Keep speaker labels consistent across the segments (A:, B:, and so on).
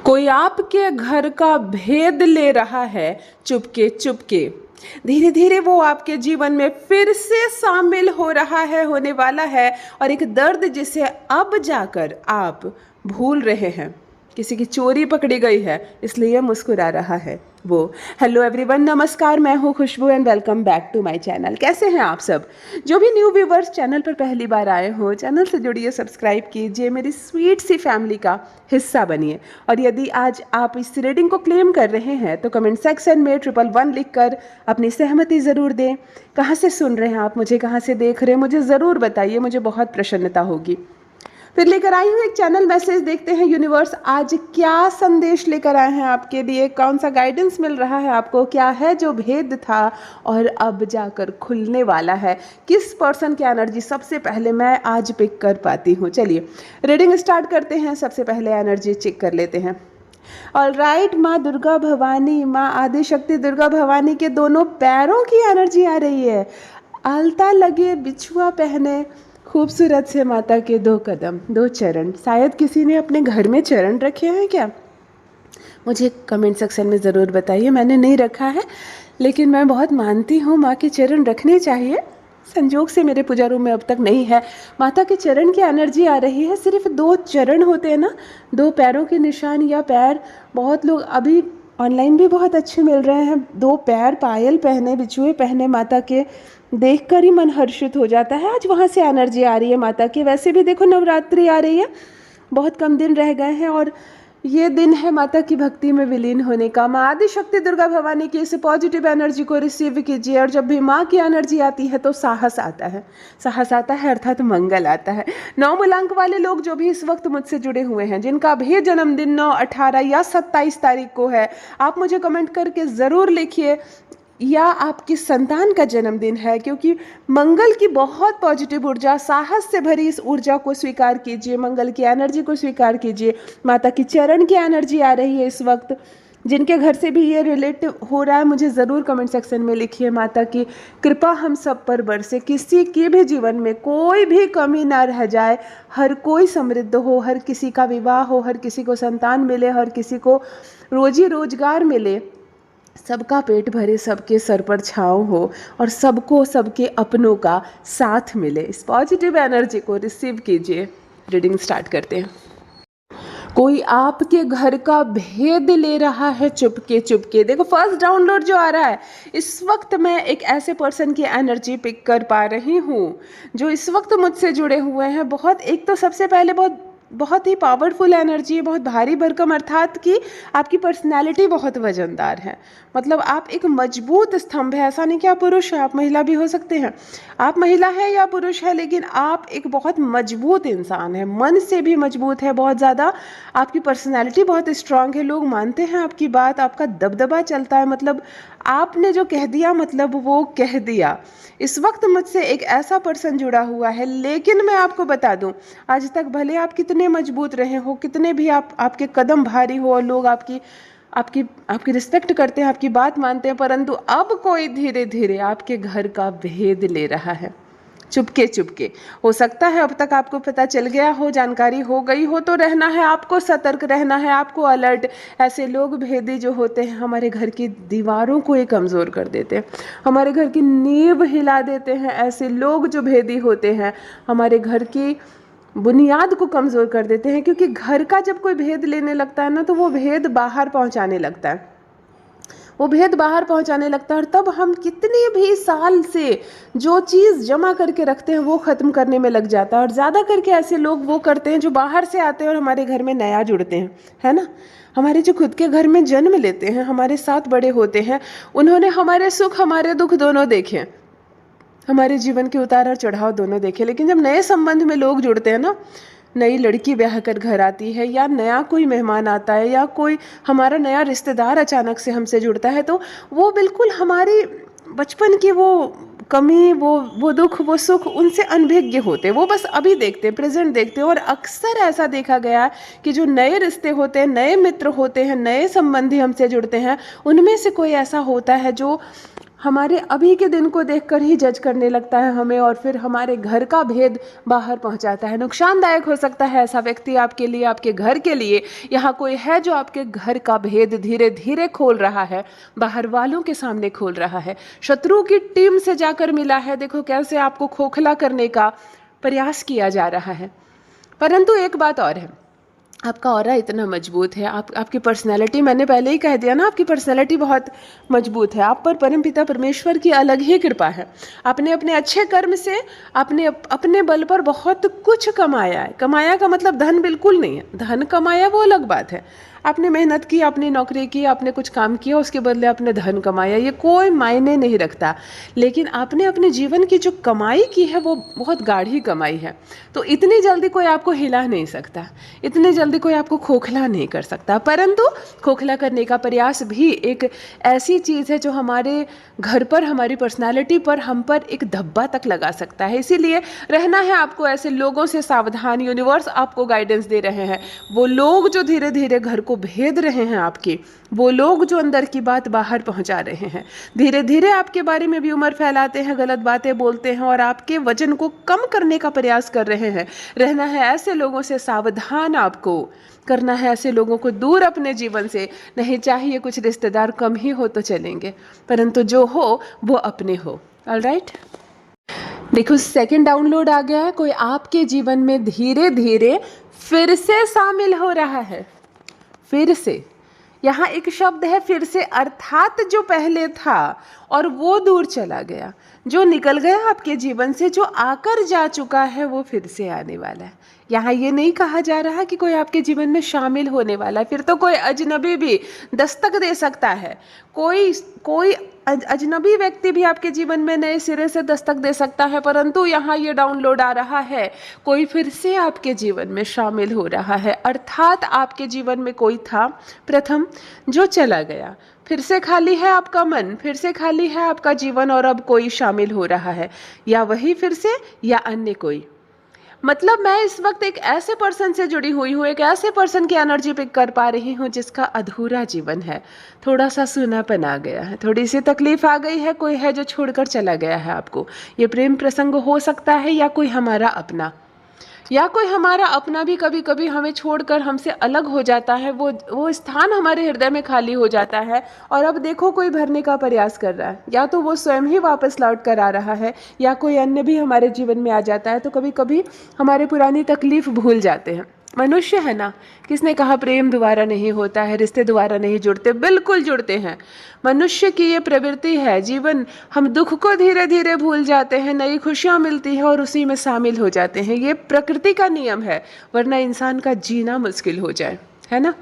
A: कोई आपके घर का भेद ले रहा है चुपके चुपके। धीरे धीरे वो आपके जीवन में फिर से शामिल हो रहा है, होने वाला है, और एक दर्द जिसे अब जाकर आप भूल रहे हैं। किसी की चोरी पकड़ी गई है, इसलिए मुस्कुरा रहा है वो। हेलो एवरीवन, नमस्कार, मैं हूँ Khushboo and welcome back to my channel. कैसे हैं आप सब? जो भी न्यू व्यूवर्स चैनल पर पहली बार आए हो, चैनल से जुड़िए, सब्सक्राइब कीजिए, मेरी स्वीट सी फैमिली का हिस्सा बनिए। और यदि आज आप इस रीडिंग को क्लेम कर रहे हैं तो कमेंट सेक्शन में 111 लिखकर अपनी सहमति ज़रूर दें। कहाँ से सुन रहे हैं आप मुझे, कहाँ से देख रहे हैं, मुझे ज़रूर बताइए, मुझे बहुत प्रसन्नता होगी। फिर लेकर आई हूँ एक चैनल मैसेज। देखते हैं यूनिवर्स आज क्या संदेश लेकर आए हैं आपके लिए, कौन सा गाइडेंस मिल रहा है आपको, क्या है जो भेद था और अब जाकर खुलने वाला है, किस पर्सन की एनर्जी सबसे पहले मैं आज पिक कर पाती हूँ। चलिए रीडिंग स्टार्ट करते हैं। सबसे पहले एनर्जी चेक कर लेते हैं। ऑलराइट, माँ दुर्गा भवानी, माँ आदि शक्ति दुर्गा भवानी के दोनों पैरों की एनर्जी आ रही है। आलता लगे, बिछुआ पहने, खूबसूरत से माता के 2 कदम, 2 चरण। शायद किसी ने अपने घर में चरण रखे हैं क्या? मुझे कमेंट सेक्शन में ज़रूर बताइए। मैंने नहीं रखा है, लेकिन मैं बहुत मानती हूँ माँ के चरण रखने चाहिए। संजोग से मेरे पूजा रूम में अब तक नहीं है। माता के चरण की एनर्जी आ रही है। सिर्फ 2 चरण होते हैं ना, 2 पैरों के निशान या पैर। बहुत लोग अभी ऑनलाइन भी बहुत अच्छे मिल रहे हैं। 2 पैर, पायल पहने, बिछुए पहने, माता के देखकर ही मन हर्षित हो जाता है। आज वहाँ से एनर्जी आ रही है माता की। वैसे भी देखो नवरात्रि आ रही है, बहुत कम दिन रह गए हैं और ये दिन है माता की भक्ति में विलीन होने का। माँ आदि शक्ति दुर्गा भवानी की इस पॉजिटिव एनर्जी को रिसीव कीजिए। और जब भी माँ की एनर्जी आती है तो साहस आता है, साहस आता है अर्थात मंगल आता है। 9 मूलांक वाले लोग जो भी इस वक्त मुझसे जुड़े हुए हैं, जिनका भी जन्मदिन 9, 18 या 27 तारीख को है, आप मुझे कमेंट करके ज़रूर लिखिए, या आपकी संतान का जन्मदिन है, क्योंकि मंगल की बहुत पॉजिटिव ऊर्जा, साहस से भरी इस ऊर्जा को स्वीकार कीजिए, मंगल की एनर्जी को स्वीकार कीजिए। माता की चरण की एनर्जी आ रही है इस वक्त। जिनके घर से भी ये रिलेट हो रहा है, मुझे ज़रूर कमेंट सेक्शन में लिखिए। माता की कृपा हम सब पर बरसे, किसी के भी जीवन में कोई भी कमी ना रह जाए, हर कोई समृद्ध हो, हर किसी का विवाह हो, हर किसी को संतान मिले, हर किसी को रोजी रोजगार मिले, सबका पेट भरे, सबके सर पर छाँव हो और सबको सबके अपनों का साथ मिले। इस पॉजिटिव एनर्जी को रिसीव कीजिए। रीडिंग स्टार्ट करते हैं। कोई आपके घर का भेद ले रहा है चुपके चुपके। देखो फर्स्ट डाउनलोड जो आ रहा है, इस वक्त मैं एक ऐसे पर्सन की एनर्जी पिक कर पा रही हूँ जो इस वक्त मुझसे जुड़े हुए हैं। बहुत, एक तो सबसे पहले बहुत ही पावरफुल एनर्जी है, बहुत भारी भरकम, अर्थात कि आपकी पर्सनैलिटी बहुत वजनदार है। मतलब आप एक मजबूत स्तंभ है। ऐसा नहीं कि आप पुरुष हैं, आप महिला भी हो सकते हैं। आप महिला है या पुरुष है, लेकिन आप एक बहुत मजबूत इंसान है, मन से भी मजबूत है बहुत ज़्यादा। आपकी पर्सनैलिटी बहुत स्ट्रांग है, लोग मानते हैं आपकी बात, आपका दबदबा चलता है। मतलब आपने जो कह दिया, मतलब वो कह दिया। इस वक्त मुझसे एक ऐसा पर्सन जुड़ा हुआ है, लेकिन मैं आपको बता दूं, आज तक भले आप कितने मजबूत रहे हो, कितने भी आपके कदम भारी हो और लोग आपकी आपकी आपकी रिस्पेक्ट करते हैं, आपकी बात मानते हैं, परंतु अब कोई धीरे धीरे आपके घर का भेद ले रहा है चुपके चुपके। हो सकता है अब तक आपको पता चल गया हो, जानकारी हो गई हो, तो रहना है आपको, सतर्क रहना है आपको, अलर्ट। ऐसे लोग भेदी जो होते हैं, हमारे घर की दीवारों को ही कमज़ोर कर देते हैं, हमारे घर की नींव हिला देते हैं। ऐसे लोग जो भेदी होते हैं, हमारे घर की बुनियाद को कमज़ोर कर देते हैं। क्योंकि घर का जब कोई भेद लेने लगता है ना, तो वो भेद बाहर पहुँचाने लगता है, वो भेद बाहर पहुंचाने लगता है। और तब हम कितने भी साल से जो चीज़ जमा करके रखते हैं वो ख़त्म करने में लग जाता है। और ज़्यादा करके ऐसे लोग वो करते हैं जो बाहर से आते हैं और हमारे घर में नया जुड़ते हैं, है ना। हमारे जो खुद के घर में जन्म लेते हैं, हमारे साथ बड़े होते हैं, उन्होंने हमारे सुख हमारे दुख दोनों देखे, हमारे जीवन के उतार और चढ़ाव दोनों देखे। लेकिन जब नए संबंध में लोग जुड़ते हैं ना, नई लड़की ब्याह कर घर आती है, या नया कोई मेहमान आता है, या कोई हमारा नया रिश्तेदार अचानक से हमसे जुड़ता है, तो वो बिल्कुल हमारी बचपन की वो कमी, वो दुख, वो सुख उनसे अनभिज्ञ होते हैं। वो बस अभी देखते हैं, प्रेजेंट देखते हैं। और अक्सर ऐसा देखा गया है कि जो नए रिश्ते होते हैं, नए मित्र होते हैं, नए संबंधी हमसे जुड़ते हैं, उनमें से कोई ऐसा होता है जो हमारे अभी के दिन को देखकर ही जज करने लगता है हमें, और फिर हमारे घर का भेद बाहर पहुंचाता है। नुकसानदायक हो सकता है ऐसा व्यक्ति आपके लिए, आपके घर के लिए। यहाँ कोई है जो आपके घर का भेद धीरे धीरे खोल रहा है, बाहर वालों के सामने खोल रहा है। शत्रु की टीम से जाकर मिला है, देखो कैसे आपको खोखला करने का प्रयास किया जा रहा है। परंतु एक बात और है, आपका ऑरा इतना मजबूत है, आपकी पर्सनैलिटी, मैंने पहले ही कह दिया ना, आपकी पर्सनैलिटी बहुत मजबूत है। आप पर परमपिता परमेश्वर की अलग ही कृपा है। आपने अपने अच्छे कर्म से अपने बल पर बहुत कुछ कमाया है। कमाया का मतलब धन बिल्कुल नहीं है, धन कमाया वो अलग बात है। आपने मेहनत की, आपने नौकरी की, आपने कुछ काम किया, उसके बदले आपने धन कमाया, ये कोई मायने नहीं रखता। लेकिन आपने अपने जीवन की जो कमाई की है वो बहुत गाढ़ी कमाई है। तो इतनी जल्दी कोई आपको हिला नहीं सकता, इतनी जल्दी कोई आपको खोखला नहीं कर सकता। परंतु खोखला करने का प्रयास भी एक ऐसी चीज़ है जो हमारे घर पर, हमारी पर्सनालिटी पर, हम पर एक धब्बा तक लगा सकता है। इसीलिए रहना है आपको ऐसे लोगों से सावधान। यूनिवर्स आपको गाइडेंस दे रहे हैं, वो लोग जो धीरे धीरे घर को भेद रहे हैं आपके, वो लोग जो अंदर की बात बाहर पहुंचा रहे हैं, धीरे धीरे आपके बारे में भी उम्र फैलाते हैं, गलत बातें बोलते हैं और आपके वजन को कम करने का प्रयास कर रहे हैं। रहना है ऐसे लोगों से सावधान, आपको करना है ऐसे लोगों को दूर अपने जीवन से। नहीं चाहिए कुछ रिश्तेदार कम ही हो तो चलेंगे, परंतु जो हो वो अपने हो। ऑलराइट, देखो सेकंड डाउनलोड आ गया है। कोई आपके जीवन में धीरे धीरे फिर से शामिल हो रहा है। फिर से, यहाँ एक शब्द है फिर से, अर्थात जो पहले था और वो दूर चला गया, जो निकल गया आपके जीवन से, जो आकर जा चुका है, वो फिर से आने वाला है। यहाँ ये नहीं कहा जा रहा कि कोई आपके जीवन में शामिल होने वाला है। फिर तो कोई अजनबी भी दस्तक दे सकता है, कोई अजनबी व्यक्ति भी आपके जीवन में नए सिरे से दस्तक दे सकता है। परंतु यहाँ ये डाउनलोड आ रहा है, कोई फिर से आपके जीवन में शामिल हो रहा है। अर्थात आपके जीवन में कोई था प्रथम जो चला गया, फिर से खाली है आपका मन, फिर से खाली है आपका जीवन, और अब कोई शामिल हो रहा है, या वही फिर से या अन्य कोई। मतलब मैं इस वक्त एक ऐसे पर्सन से जुड़ी हुई हूँ, एक ऐसे पर्सन की एनर्जी पिक कर पा रही हूँ जिसका अधूरा जीवन है, थोड़ा सा सूनापन आ गया है, थोड़ी सी तकलीफ आ गई है। कोई है जो छोड़कर चला गया है आपको। ये प्रेम प्रसंग हो सकता है, या कोई हमारा अपना, या कोई हमारा अपना भी कभी कभी हमें छोड़कर हमसे अलग हो जाता है। वो स्थान हमारे हृदय में खाली हो जाता है, और अब देखो कोई भरने का प्रयास कर रहा है। या तो वो स्वयं ही वापस लौट कर आ रहा है, या कोई अन्य भी हमारे जीवन में आ जाता है। तो कभी कभी हमारे पुरानी तकलीफ भूल जाते हैं। मनुष्य है ना, किसने कहा प्रेम दोबारा नहीं होता है, रिश्ते दोबारा नहीं जुड़ते? बिल्कुल जुड़ते हैं। मनुष्य की ये प्रवृत्ति है। जीवन, हम दुख को धीरे धीरे भूल जाते हैं, नई खुशियाँ मिलती है और उसी में शामिल हो जाते हैं। ये प्रकृति का नियम है, वरना इंसान का जीना मुश्किल हो जाए, है ना।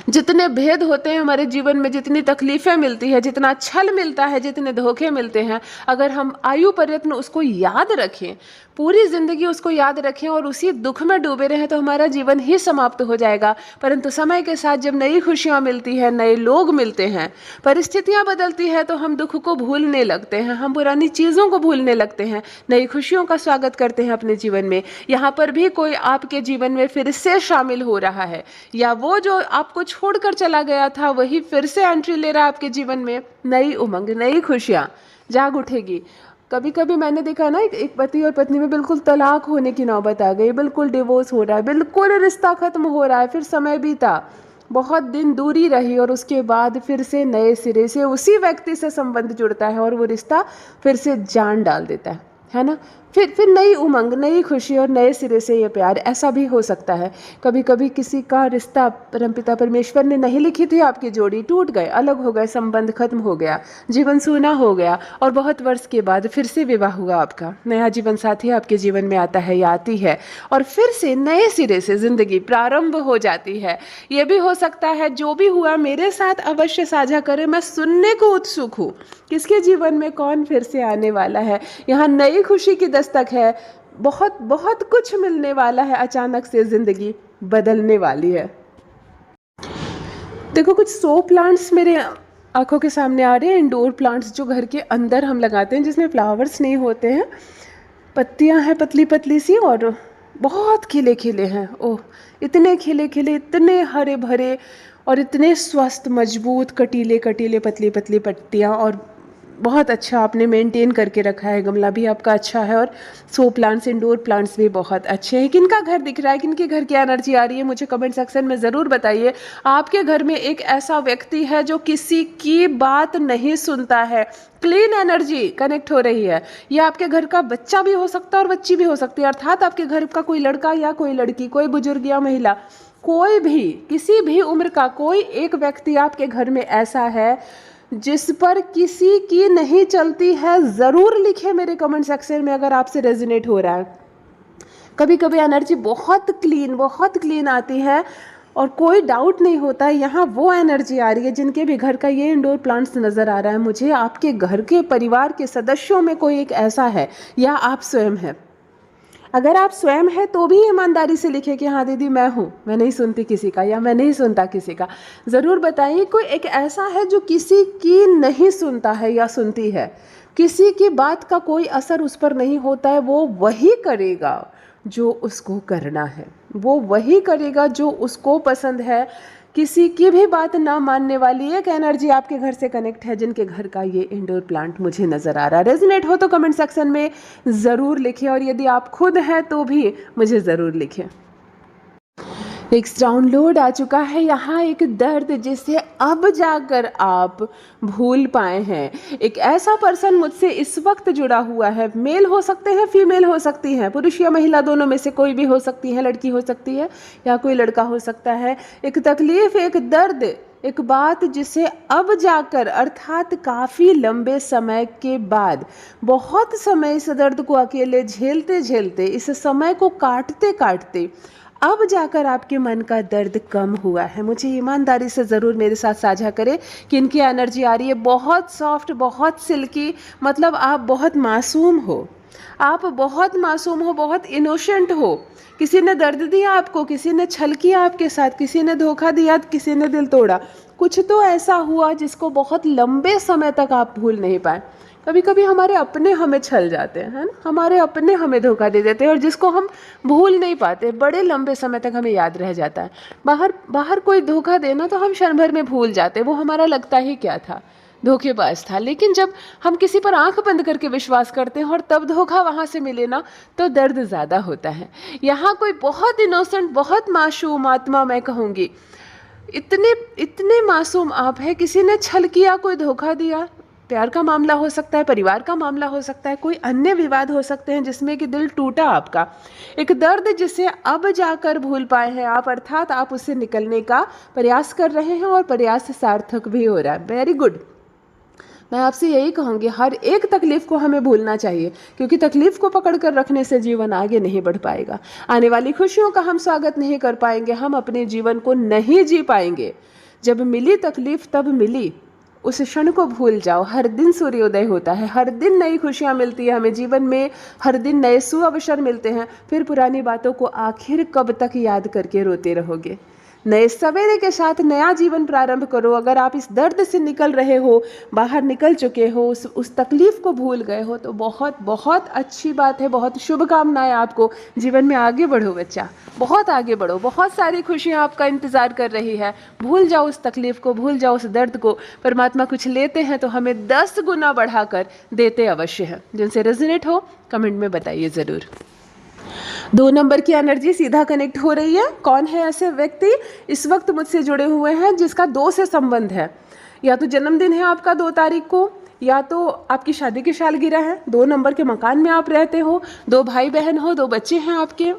A: जितने भेद होते हैं हमारे जीवन में, जितनी तकलीफें मिलती है, जितना छल मिलता है, जितने धोखे मिलते हैं, अगर हम आयु पर्यंत उसको याद रखें, पूरी जिंदगी उसको याद रखें और उसी दुख में डूबे रहें, तो हमारा जीवन ही समाप्त हो जाएगा। परंतु समय के साथ जब नई खुशियाँ मिलती हैं, नए लोग मिलते हैं, परिस्थितियाँ बदलती है, तो हम दुख को भूलने लगते हैं, हम पुरानी चीज़ों को भूलने लगते हैं, नई खुशियों का स्वागत करते हैं अपने जीवन में। यहाँ पर भी कोई आपके जीवन में फिर से शामिल हो रहा है, या वो जो आपको छोड़कर चला गया था वही फिर से एंट्री ले रहा है आपके जीवन में। नई उमंग, नई खुशियाँ जाग उठेगी। कभी कभी मैंने देखा ना, एक पति और पत्नी में बिल्कुल तलाक होने की नौबत आ गई, बिल्कुल डिवोर्स हो रहा है, बिल्कुल रिश्ता खत्म हो रहा है, फिर समय बीता, बहुत दिन दूरी रही, और उसके बाद फिर से नए सिरे से उसी व्यक्ति से संबंध जुड़ता है और वो रिश्ता फिर से जान डाल देता है ना। फिर नई उमंग, नई खुशी और नए सिरे से ये प्यार, ऐसा भी हो सकता है। कभी कभी किसी का रिश्ता परमपिता परमेश्वर ने नहीं लिखी थी आपकी जोड़ी, टूट गए, अलग हो गए, संबंध खत्म हो गया, जीवन सूना हो गया, और बहुत वर्ष के बाद फिर से विवाह हुआ, आपका नया जीवन साथी आपके जीवन में आता है या आती है, और फिर से नए सिरे से जिंदगी प्रारंभ हो जाती है। ये भी हो सकता है जो भी हुआ मेरे साथ अवश्य साझा करें, मैं सुनने को उत्सुक हूँ, किसके जीवन में कौन फिर से आने वाला है। यहाँ नई खुशी की दस्तक है, बहुत बहुत कुछ मिलने वाला है, अचानक से जिंदगी बदलने वाली है। देखो कुछ 100 प्लांट्स मेरे आंखों के सामने आ रहे हैं, इंडोर प्लांट्स जो घर के अंदर हम लगाते हैं, जिसमें फ्लावर्स नहीं होते हैं, पत्तियां हैं पतली पतली सी, और बहुत खिले खिले हैं। ओह, इतने खिले खिले, इतने हरे भरे, और इतने स्वस्थ, मजबूत, कटीले कटीले, पतली पतली पत्तियां, और बहुत अच्छा आपने मेंटेन करके रखा है, गमला भी आपका अच्छा है और शो प्लांट्स, इंडोर प्लांट्स भी बहुत अच्छे हैं। किनका घर दिख रहा है, किनके घर की एनर्जी आ रही है, मुझे कमेंट सेक्शन में ज़रूर बताइए। आपके घर में एक ऐसा व्यक्ति है जो किसी की बात नहीं सुनता है, क्लीन एनर्जी कनेक्ट हो रही है। यह आपके घर का बच्चा भी हो सकता है और बच्ची भी हो सकती है, अर्थात आपके घर का कोई लड़का या कोई लड़की, कोई बुजुर्ग या महिला, कोई भी किसी भी उम्र का कोई एक व्यक्ति आपके घर में ऐसा है जिस पर किसी की नहीं चलती है। ज़रूर लिखें मेरे कमेंट सेक्शन में अगर आपसे रेजोनेट हो रहा है। कभी कभी एनर्जी बहुत क्लीन आती है और कोई डाउट नहीं होता है यहाँ वो एनर्जी आ रही है। जिनके भी घर का ये इंडोर प्लांट्स नज़र आ रहा है, मुझे आपके घर के परिवार के सदस्यों में कोई एक ऐसा है या आप स्वयं हैं। अगर आप स्वयं हैं तो भी ईमानदारी से लिखें कि हाँ दीदी मैं हूँ, मैं नहीं सुनती किसी का या मैं नहीं सुनता किसी का। ज़रूर बताइए कोई एक ऐसा है जो किसी की नहीं सुनता है या सुनती है, किसी की बात का कोई असर उस पर नहीं होता है। वो वही करेगा जो उसको करना है, वो वही करेगा जो उसको पसंद है। किसी की भी बात ना मानने वाली एक एनर्जी आपके घर से कनेक्ट है, जिनके घर का ये इंडोर प्लांट मुझे नज़र आ रहा है। रेजोनेट हो तो कमेंट सेक्शन में ज़रूर लिखें और यदि आप खुद हैं तो भी मुझे ज़रूर लिखें। नेक्स्ट डाउनलोड आ चुका है यहाँ एक दर्द जिसे अब जाकर आप भूल पाए हैं। एक ऐसा पर्सन मुझसे इस वक्त जुड़ा हुआ है, मेल हो सकते हैं, फीमेल हो सकती हैं, पुरुष या महिला दोनों में से कोई भी हो सकती है, लड़की हो सकती है या कोई लड़का हो सकता है। एक तकलीफ, एक दर्द, एक बात जिसे अब जाकर अर्थात काफ़ी लंबे समय के बाद, बहुत समय इस दर्द को अकेले झेलते झेलते, इस समय को काटते काटते अब जाकर आपके मन का दर्द कम हुआ है। मुझे ईमानदारी से ज़रूर मेरे साथ साझा करें कि इनकी एनर्जी आ रही है बहुत सॉफ्ट, बहुत सिल्की, मतलब आप बहुत मासूम हो, आप बहुत मासूम हो, बहुत इनोसेंट हो। किसी ने दर्द दिया आपको, किसी ने छल किया आपके साथ, किसी ने धोखा दिया, किसी ने दिल तोड़ा, कुछ तो ऐसा हुआ जिसको बहुत लंबे समय तक आप भूल नहीं पाए। कभी कभी हमारे अपने हमें छल जाते हैं, है ना, हमारे अपने हमें धोखा दे देते हैं और जिसको हम भूल नहीं पाते, बड़े लंबे समय तक हमें याद रह जाता है। बाहर कोई धोखा देना तो हम क्षण भर में भूल जाते, वो हमारा लगता ही क्या था, धोखेबाज था। लेकिन जब हम किसी पर आंख बंद करके विश्वास करते हैं और तब धोखा वहाँ से मिले ना, तो दर्द ज़्यादा होता है। यहाँ कोई बहुत इनोसेंट, बहुत मासूम आत्मा, मैं कहूँगी इतने मासूम आप हैं, किसी ने छल किया, कोई धोखा दिया, प्यार का मामला हो सकता है, परिवार का मामला हो सकता है, कोई अन्य विवाद हो सकते हैं जिसमें कि दिल टूटा आपका, एक दर्द जिसे अब जाकर भूल पाए हैं आप, अर्थात आप उससे निकलने का प्रयास कर रहे हैं और प्रयास सार्थक भी हो रहा है। Very good. मैं आपसे यही कहूँगी, हर एक तकलीफ को हमें भूलना चाहिए, क्योंकि तकलीफ को पकड़ कर रखने से जीवन आगे नहीं बढ़ पाएगा। आने वाली खुशियों का हम स्वागत नहीं कर पाएंगे, हम अपने जीवन को नहीं जी पाएंगे। जब मिली तकलीफ तब मिली, उस क्षण को भूल जाओ। हर दिन सूर्योदय होता है, हर दिन नई खुशियाँ मिलती है हमें जीवन में, हर दिन नए सुअवसर मिलते हैं। फिर पुरानी बातों को आखिर कब तक याद करके रोते रहोगे? नए सवेरे के साथ नया जीवन प्रारंभ करो। अगर आप इस दर्द से निकल रहे हो, बाहर निकल चुके हो, उस तकलीफ को भूल गए हो, तो बहुत बहुत अच्छी बात है, बहुत शुभकामनाएं आपको। जीवन में आगे बढ़ो बच्चा, बहुत आगे बढ़ो, बहुत सारी खुशियां आपका इंतज़ार कर रही है। भूल जाओ उस तकलीफ को, भूल जाओ उस दर्द को। परमात्मा कुछ लेते हैं तो हमें 10 गुना बढ़ाकर देते अवश्य हैं। जिनसे रेजोनेट हो कमेंट में बताइए ज़रूर। 2 नंबर की एनर्जी सीधा कनेक्ट हो रही है। कौन है ऐसे व्यक्ति इस वक्त मुझसे जुड़े हुए हैं जिसका 2 से संबंध है? या तो जन्मदिन है आपका 2 तारीख को, या तो आपकी शादी की सालगिरह है, 2 नंबर के मकान में आप रहते हो, 2 भाई बहन हो, 2 बच्चे हैं आपके,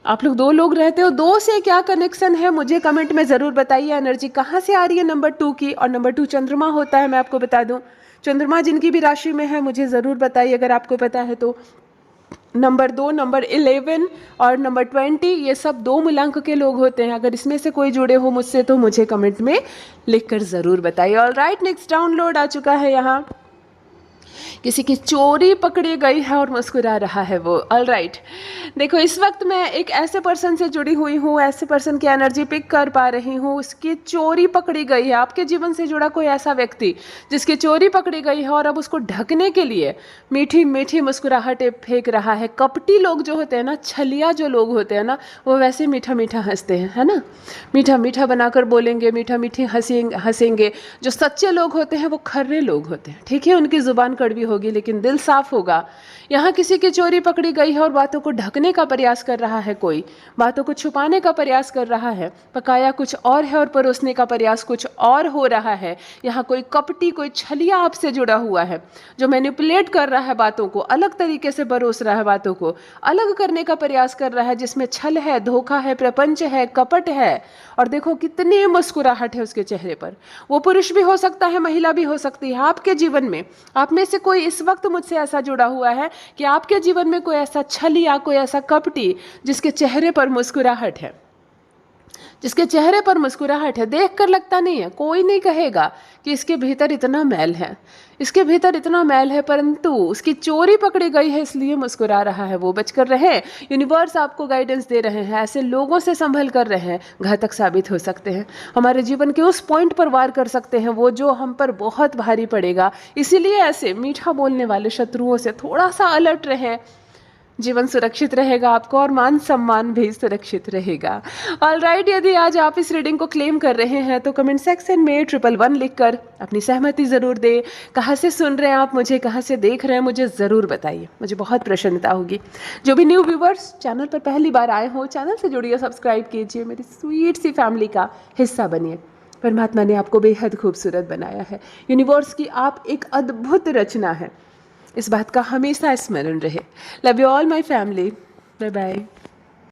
A: आप लोग 2 लोग रहते हो। 2 से क्या कनेक्शन है मुझे कमेंट में ज़रूर बताइए। एनर्जी कहाँ से आ रही है नंबर 2 की? और नंबर 2 चंद्रमा होता है, मैं आपको बता दूँ। चंद्रमा जिनकी भी राशि में है मुझे ज़रूर बताइए अगर आपको पता है तो। नंबर 2, नंबर 11 और नंबर 20, ये सब 2 मूलांक के लोग होते हैं। अगर इसमें से कोई जुड़े हो मुझसे तो मुझे कमेंट में लिखकर ज़रूर बताइए। ऑल राइट, नेक्स्ट डाउनलोड आ चुका है यहाँ किसी की चोरी पकड़ी गई है और मुस्कुरा रहा है वो। ऑल राइट, देखो इस वक्त मैं एक ऐसे पर्सन से जुड़ी हुई हूँ, ऐसे पर्सन की एनर्जी पिक कर पा रही हूँ। उसकी चोरी पकड़ी गई है, आपके जीवन से जुड़ा कोई ऐसा व्यक्ति जिसकी चोरी पकड़ी गई है और अब उसको ढकने के लिए मीठी मीठी मुस्कुराहटें फेंक रहा है। कपटी लोग जो होते हैं ना, छलिया जो लोग होते हैं ना, वो वैसे मीठा मीठा हंसते हैं, है ना, मीठा मीठा बनाकर बोलेंगे, मीठा मीठी हंसेंगे। जो सच्चे लोग होते हैं वो खर्रे लोग होते हैं, ठीक है, उनकी जुबान कड़वी होगी लेकिन दिल साफ होगा। यहाँ किसी की चोरी पकड़ी गई है और बातों को ढकने का प्रयास कर रहा है, कोई बातों को छुपाने का प्रयास कर रहा है। पकाया कुछ और है और परोसने का प्रयास कुछ और हो रहा है। यहाँ कोई कपटी, कोई छलिया आपसे जुड़ा हुआ है जो मैनिपुलेट कर रहा है, बातों को अलग तरीके से परोस रहा है, बातों को अलग करने का प्रयास कर रहा है, जिसमें छल है, धोखा है, प्रपंच है, कपट है। और देखो कितनी मुस्कुराहट है उसके चेहरे पर। वो पुरुष भी हो सकता है, महिला भी हो सकती है। आपके जीवन में, आप में से कोई इस वक्त मुझसे ऐसा जुड़ा हुआ है कि आपके जीवन में कोई ऐसा छलिया, कोई ऐसा कपटी जिसके चेहरे पर मुस्कुराहट है, जिसके चेहरे पर मुस्कुराहट है। देख कर लगता नहीं है, कोई नहीं कहेगा कि इसके भीतर इतना मैल है, इसके भीतर इतना मैल है, परंतु उसकी चोरी पकड़ी गई है इसलिए मुस्कुरा रहा है। वो बचकर रहे, यूनिवर्स आपको गाइडेंस दे रहे हैं। ऐसे लोगों से संभल कर रहे हैं, घातक साबित हो सकते हैं, हमारे जीवन के उस पॉइंट पर वार कर सकते हैं, वो जो हम पर बहुत भारी पड़ेगा। इसीलिए ऐसे मीठा बोलने वाले शत्रुओं से थोड़ा सा अलर्ट रहे, जीवन सुरक्षित रहेगा आपको और मान सम्मान भी सुरक्षित रहेगा। ऑलराइट, यदि आज आप इस रीडिंग को क्लेम कर रहे हैं तो कमेंट सेक्शन में 111 लिखकर अपनी सहमति ज़रूर दें। कहाँ से सुन रहे हैं आप मुझे, कहाँ से देख रहे हैं, मुझे ज़रूर बताइए, मुझे बहुत प्रसन्नता होगी। जो भी न्यू व्यूवर्स चैनल पर पहली बार आए हो, चैनल से जुड़िए, सब्सक्राइब कीजिए, मेरी स्वीट सी फैमिली का हिस्सा बनिए। परमात्मा ने आपको बेहद खूबसूरत बनाया है। यूनिवर्स की आप एक अद्भुत रचना है, इस बात का हमेशा स्मरण रहे। Love you all my family, bye bye.